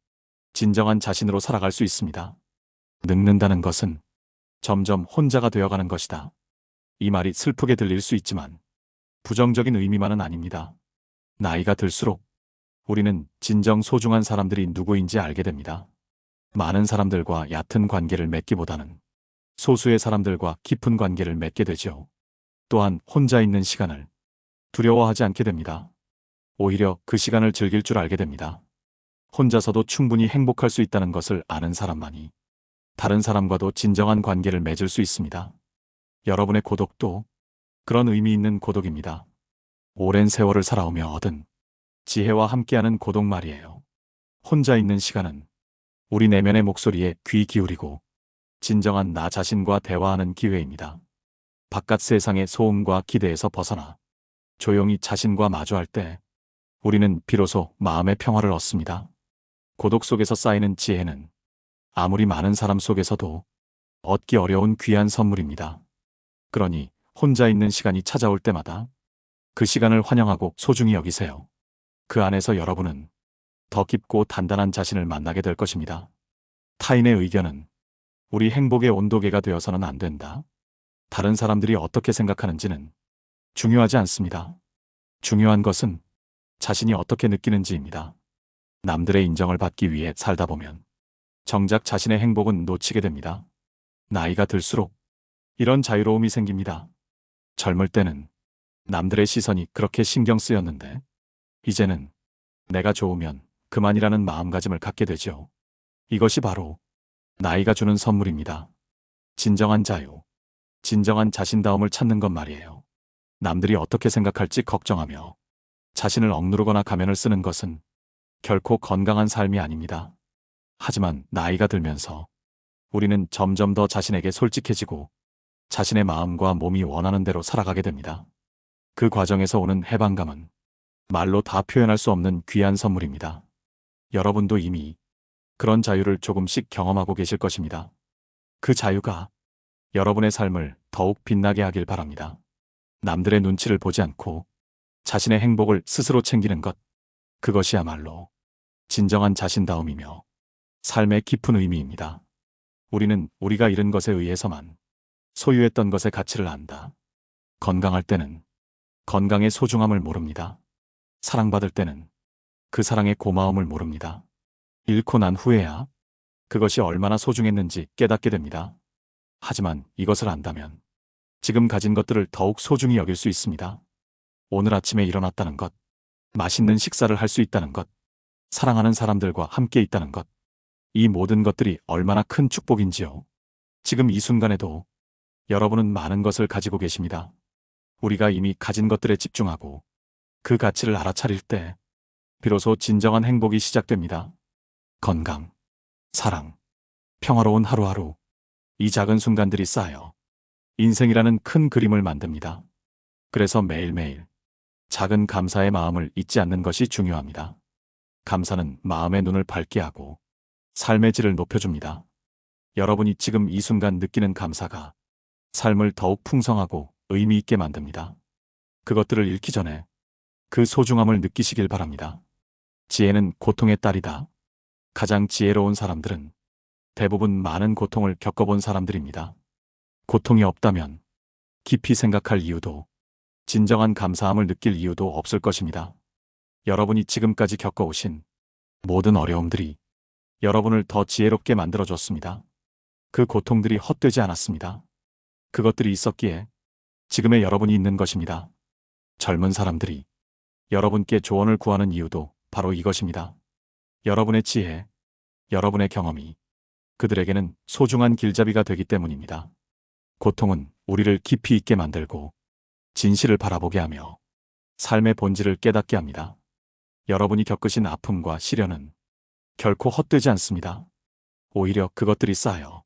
진정한 자신으로 살아갈 수 있습니다. 늙는다는 것은 점점 혼자가 되어가는 것이다. 이 말이 슬프게 들릴 수 있지만 부정적인 의미만은 아닙니다. 나이가 들수록 우리는 진정 소중한 사람들이 누구인지 알게 됩니다. 많은 사람들과 얕은 관계를 맺기보다는 소수의 사람들과 깊은 관계를 맺게 되죠. 또한 혼자 있는 시간을 두려워하지 않게 됩니다. 오히려 그 시간을 즐길 줄 알게 됩니다. 혼자서도 충분히 행복할 수 있다는 것을 아는 사람만이 다른 사람과도 진정한 관계를 맺을 수 있습니다. 여러분의 고독도 그런 의미 있는 고독입니다. 오랜 세월을 살아오며 얻은 지혜와 함께하는 고독 말이에요. 혼자 있는 시간은 우리 내면의 목소리에 귀 기울이고 진정한 나 자신과 대화하는 기회입니다. 바깥 세상의 소음과 기대에서 벗어나 조용히 자신과 마주할 때 우리는 비로소 마음의 평화를 얻습니다. 고독 속에서 쌓이는 지혜는 아무리 많은 사람 속에서도 얻기 어려운 귀한 선물입니다. 그러니 혼자 있는 시간이 찾아올 때마다 그 시간을 환영하고 소중히 여기세요. 그 안에서 여러분은 더 깊고 단단한 자신을 만나게 될 것입니다. 타인의 의견은 우리 행복의 온도계가 되어서는 안 된다. 다른 사람들이 어떻게 생각하는지는 중요하지 않습니다. 중요한 것은 자신이 어떻게 느끼는지입니다. 남들의 인정을 받기 위해 살다 보면 정작 자신의 행복은 놓치게 됩니다. 나이가 들수록 이런 자유로움이 생깁니다. 젊을 때는 남들의 시선이 그렇게 신경 쓰였는데 이제는 내가 좋으면 그만이라는 마음가짐을 갖게 되죠. 이것이 바로 나이가 주는 선물입니다. 진정한 자유, 진정한 자신다움을 찾는 것 말이에요. 남들이 어떻게 생각할지 걱정하며 자신을 억누르거나 가면을 쓰는 것은 결코 건강한 삶이 아닙니다. 하지만 나이가 들면서 우리는 점점 더 자신에게 솔직해지고 자신의 마음과 몸이 원하는 대로 살아가게 됩니다. 그 과정에서 오는 해방감은 말로 다 표현할 수 없는 귀한 선물입니다. 여러분도 이미 그런 자유를 조금씩 경험하고 계실 것입니다. 그 자유가 여러분의 삶을 더욱 빛나게 하길 바랍니다. 남들의 눈치를 보지 않고 자신의 행복을 스스로 챙기는 것, 그것이야말로 진정한 자신다움이며 삶의 깊은 의미입니다. 우리는 우리가 잃은 것에 의해서만 소유했던 것의 가치를 안다. 건강할 때는 건강의 소중함을 모릅니다. 사랑받을 때는 그 사랑의 고마움을 모릅니다. 잃고 난 후에야 그것이 얼마나 소중했는지 깨닫게 됩니다. 하지만 이것을 안다면 지금 가진 것들을 더욱 소중히 여길 수 있습니다. 오늘 아침에 일어났다는 것, 맛있는 식사를 할 수 있다는 것, 사랑하는 사람들과 함께 있다는 것, 이 모든 것들이 얼마나 큰 축복인지요. 지금 이 순간에도 여러분은 많은 것을 가지고 계십니다. 우리가 이미 가진 것들에 집중하고 그 가치를 알아차릴 때 비로소 진정한 행복이 시작됩니다. 건강, 사랑, 평화로운 하루하루, 이 작은 순간들이 쌓여 인생이라는 큰 그림을 만듭니다. 그래서 매일매일 작은 감사의 마음을 잊지 않는 것이 중요합니다. 감사는 마음의 눈을 밝게 하고 삶의 질을 높여줍니다. 여러분이 지금 이 순간 느끼는 감사가 삶을 더욱 풍성하고 의미 있게 만듭니다. 그것들을 잃기 전에 그 소중함을 느끼시길 바랍니다. 지혜는 고통의 딸이다. 가장 지혜로운 사람들은 대부분 많은 고통을 겪어본 사람들입니다. 고통이 없다면 깊이 생각할 이유도 진정한 감사함을 느낄 이유도 없을 것입니다. 여러분이 지금까지 겪어오신 모든 어려움들이 여러분을 더 지혜롭게 만들어줬습니다. 그 고통들이 헛되지 않았습니다. 그것들이 있었기에 지금의 여러분이 있는 것입니다. 젊은 사람들이 여러분께 조언을 구하는 이유도 바로 이것입니다. 여러분의 지혜, 여러분의 경험이 그들에게는 소중한 길잡이가 되기 때문입니다. 고통은 우리를 깊이 있게 만들고 진실을 바라보게 하며 삶의 본질을 깨닫게 합니다. 여러분이 겪으신 아픔과 시련은 결코 헛되지 않습니다. 오히려 그것들이 쌓여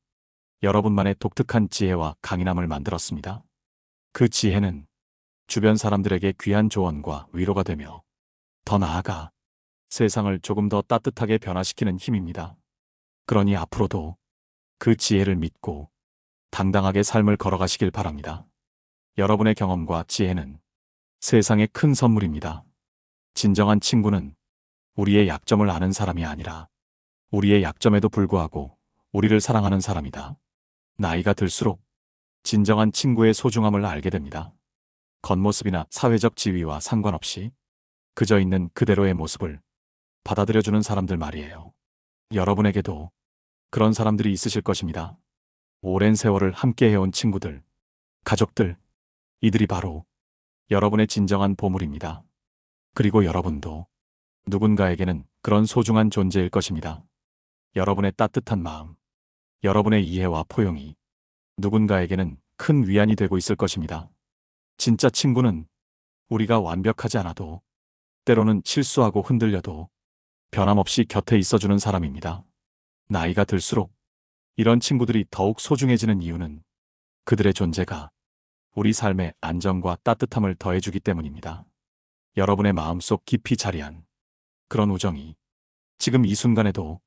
여러분만의 독특한 지혜와 강인함을 만들었습니다. 그 지혜는 주변 사람들에게 귀한 조언과 위로가 되며 더 나아가 세상을 조금 더 따뜻하게 변화시키는 힘입니다. 그러니 앞으로도 그 지혜를 믿고 당당하게 삶을 걸어가시길 바랍니다. 여러분의 경험과 지혜는 세상의 큰 선물입니다. 진정한 친구는 우리의 약점을 아는 사람이 아니라 우리의 약점에도 불구하고 우리를 사랑하는 사람이다. 나이가 들수록 진정한 친구의 소중함을 알게 됩니다. 겉모습이나 사회적 지위와 상관없이 그저 있는 그대로의 모습을 받아들여주는 사람들 말이에요. 여러분에게도 그런 사람들이 있으실 것입니다. 오랜 세월을 함께 해온 친구들, 가족들, 이들이 바로 여러분의 진정한 보물입니다. 그리고 여러분도 누군가에게는 그런 소중한 존재일 것입니다. 여러분의 따뜻한 마음, 여러분의 이해와 포용이 누군가에게는 큰 위안이 되고 있을 것입니다. 진짜 친구는 우리가 완벽하지 않아도 때로는 실수하고 흔들려도 변함없이 곁에 있어주는 사람입니다. 나이가 들수록 이런 친구들이 더욱 소중해지는 이유는 그들의 존재가 우리 삶에 안정과 따뜻함을 더해주기 때문입니다. 여러분의 마음속 깊이 자리한 그런 우정이 지금 이 순간에도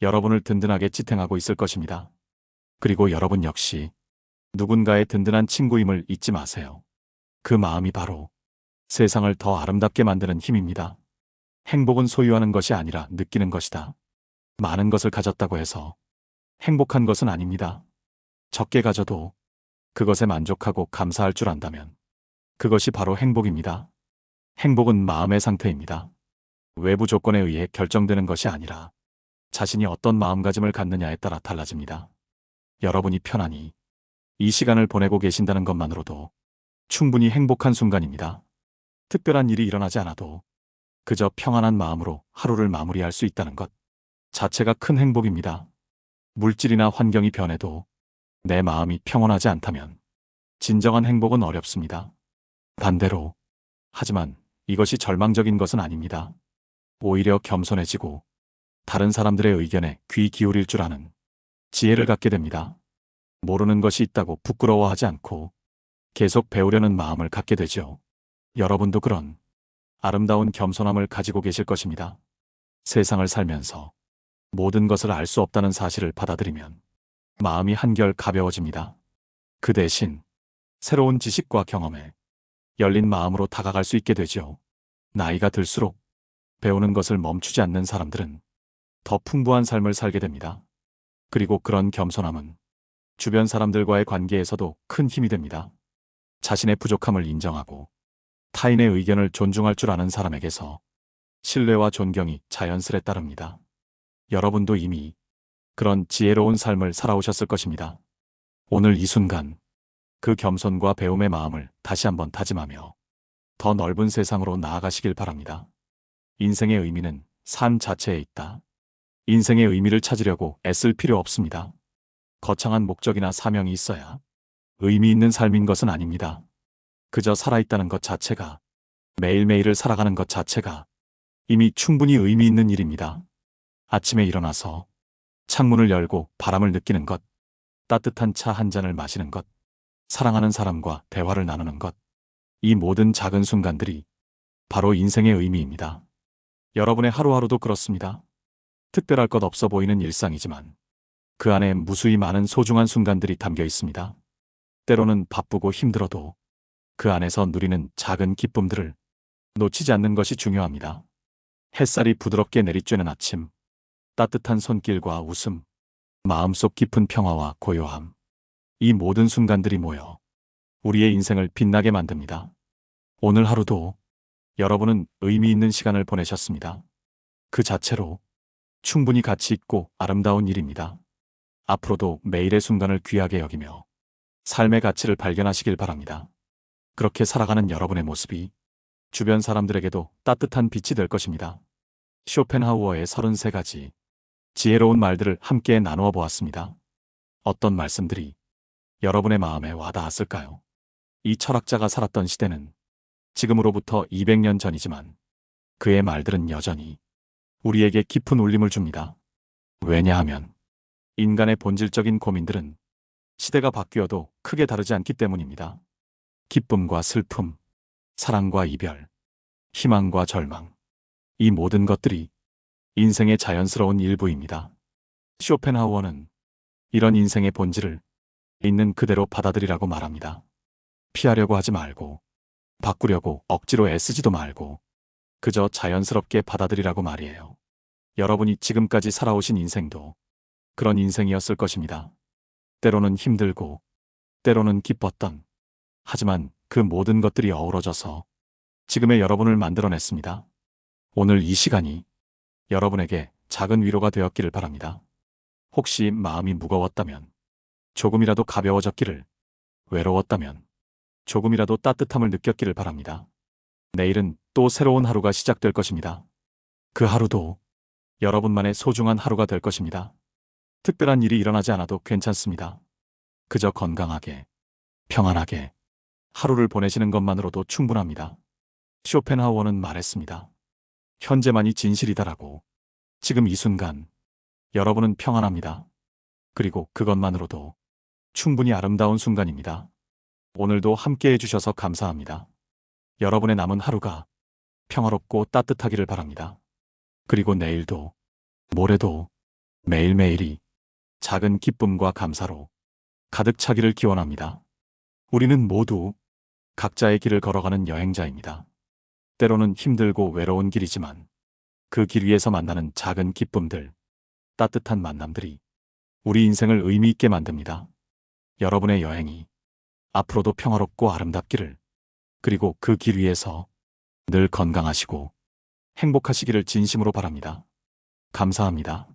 여러분을 든든하게 지탱하고 있을 것입니다. 그리고 여러분 역시 누군가의 든든한 친구임을 잊지 마세요. 그 마음이 바로 세상을 더 아름답게 만드는 힘입니다. 행복은 소유하는 것이 아니라 느끼는 것이다. 많은 것을 가졌다고 해서 행복한 것은 아닙니다. 적게 가져도 그것에 만족하고 감사할 줄 안다면 그것이 바로 행복입니다. 행복은 마음의 상태입니다. 외부 조건에 의해 결정되는 것이 아니라 자신이 어떤 마음가짐을 갖느냐에 따라 달라집니다. 여러분이 편안히 이 시간을 보내고 계신다는 것만으로도 충분히 행복한 순간입니다. 특별한 일이 일어나지 않아도 그저 평안한 마음으로 하루를 마무리할 수 있다는 것 자체가 큰 행복입니다. 물질이나 환경이 변해도 내 마음이 평온하지 않다면 진정한 행복은 어렵습니다. 반대로, 하지만 이것이 절망적인 것은 아닙니다. 오히려 겸손해지고 다른 사람들의 의견에 귀 기울일 줄 아는 지혜를 갖게 됩니다. 모르는 것이 있다고 부끄러워하지 않고 계속 배우려는 마음을 갖게 되죠. 여러분도 그런 아름다운 겸손함을 가지고 계실 것입니다. 세상을 살면서 모든 것을 알 수 없다는 사실을 받아들이면 마음이 한결 가벼워집니다. 그 대신 새로운 지식과 경험에 열린 마음으로 다가갈 수 있게 되죠. 나이가 들수록 배우는 것을 멈추지 않는 사람들은 더 풍부한 삶을 살게 됩니다. 그리고 그런 겸손함은 주변 사람들과의 관계에서도 큰 힘이 됩니다. 자신의 부족함을 인정하고 타인의 의견을 존중할 줄 아는 사람에게서 신뢰와 존경이 자연스레 따릅니다. 여러분도 이미 그런 지혜로운 삶을 살아오셨을 것입니다. 오늘 이 순간 그 겸손과 배움의 마음을 다시 한번 다짐하며 더 넓은 세상으로 나아가시길 바랍니다. 인생의 의미는 삶 자체에 있다. 인생의 의미를 찾으려고 애쓸 필요 없습니다. 거창한 목적이나 사명이 있어야 의미 있는 삶인 것은 아닙니다. 그저 살아있다는 것 자체가, 매일매일을 살아가는 것 자체가 이미 충분히 의미 있는 일입니다. 아침에 일어나서 창문을 열고 바람을 느끼는 것, 따뜻한 차 한 잔을 마시는 것, 사랑하는 사람과 대화를 나누는 것, 이 모든 작은 순간들이 바로 인생의 의미입니다. 여러분의 하루하루도 그렇습니다. 특별할 것 없어 보이는 일상이지만 그 안에 무수히 많은 소중한 순간들이 담겨 있습니다. 때로는 바쁘고 힘들어도 그 안에서 누리는 작은 기쁨들을 놓치지 않는 것이 중요합니다. 햇살이 부드럽게 내리쬐는 아침, 따뜻한 손길과 웃음, 마음속 깊은 평화와 고요함, 이 모든 순간들이 모여 우리의 인생을 빛나게 만듭니다. 오늘 하루도 여러분은 의미 있는 시간을 보내셨습니다. 그 자체로 충분히 가치 있고 아름다운 일입니다. 앞으로도 매일의 순간을 귀하게 여기며 삶의 가치를 발견하시길 바랍니다. 그렇게 살아가는 여러분의 모습이 주변 사람들에게도 따뜻한 빛이 될 것입니다. 쇼펜하우어의 33가지 지혜로운 말들을 함께 나누어 보았습니다. 어떤 말씀들이 여러분의 마음에 와닿았을까요? 이 철학자가 살았던 시대는 지금으로부터 200년 전이지만 그의 말들은 여전히 우리에게 깊은 울림을 줍니다. 왜냐하면 인간의 본질적인 고민들은 시대가 바뀌어도 크게 다르지 않기 때문입니다. 기쁨과 슬픔, 사랑과 이별, 희망과 절망, 이 모든 것들이 인생의 자연스러운 일부입니다. 쇼펜하우어는 이런 인생의 본질을 있는 그대로 받아들이라고 말합니다. 피하려고 하지 말고, 바꾸려고 억지로 애쓰지도 말고, 그저 자연스럽게 받아들이라고 말이에요. 여러분이 지금까지 살아오신 인생도 그런 인생이었을 것입니다. 때로는 힘들고, 때로는 기뻤던, 하지만 그 모든 것들이 어우러져서 지금의 여러분을 만들어냈습니다. 오늘 이 시간이 여러분에게 작은 위로가 되었기를 바랍니다. 혹시 마음이 무거웠다면 조금이라도 가벼워졌기를, 외로웠다면 조금이라도 따뜻함을 느꼈기를 바랍니다. 내일은 또 새로운 하루가 시작될 것입니다. 그 하루도 여러분만의 소중한 하루가 될 것입니다. 특별한 일이 일어나지 않아도 괜찮습니다. 그저 건강하게, 평안하게 하루를 보내시는 것만으로도 충분합니다. 쇼펜하우어는 말했습니다. 현재만이 진실이다라고. 지금 이 순간 여러분은 평안합니다. 그리고 그것만으로도 충분히 아름다운 순간입니다. 오늘도 함께 해주셔서 감사합니다. 여러분의 남은 하루가 평화롭고 따뜻하기를 바랍니다. 그리고 내일도, 모레도, 매일매일이 작은 기쁨과 감사로 가득 차기를 기원합니다. 우리는 모두 각자의 길을 걸어가는 여행자입니다. 때로는 힘들고 외로운 길이지만 그 길 위에서 만나는 작은 기쁨들, 따뜻한 만남들이 우리 인생을 의미 있게 만듭니다. 여러분의 여행이 앞으로도 평화롭고 아름답기를, 그리고 그 길 위에서 늘 건강하시고 행복하시기를 진심으로 바랍니다. 감사합니다.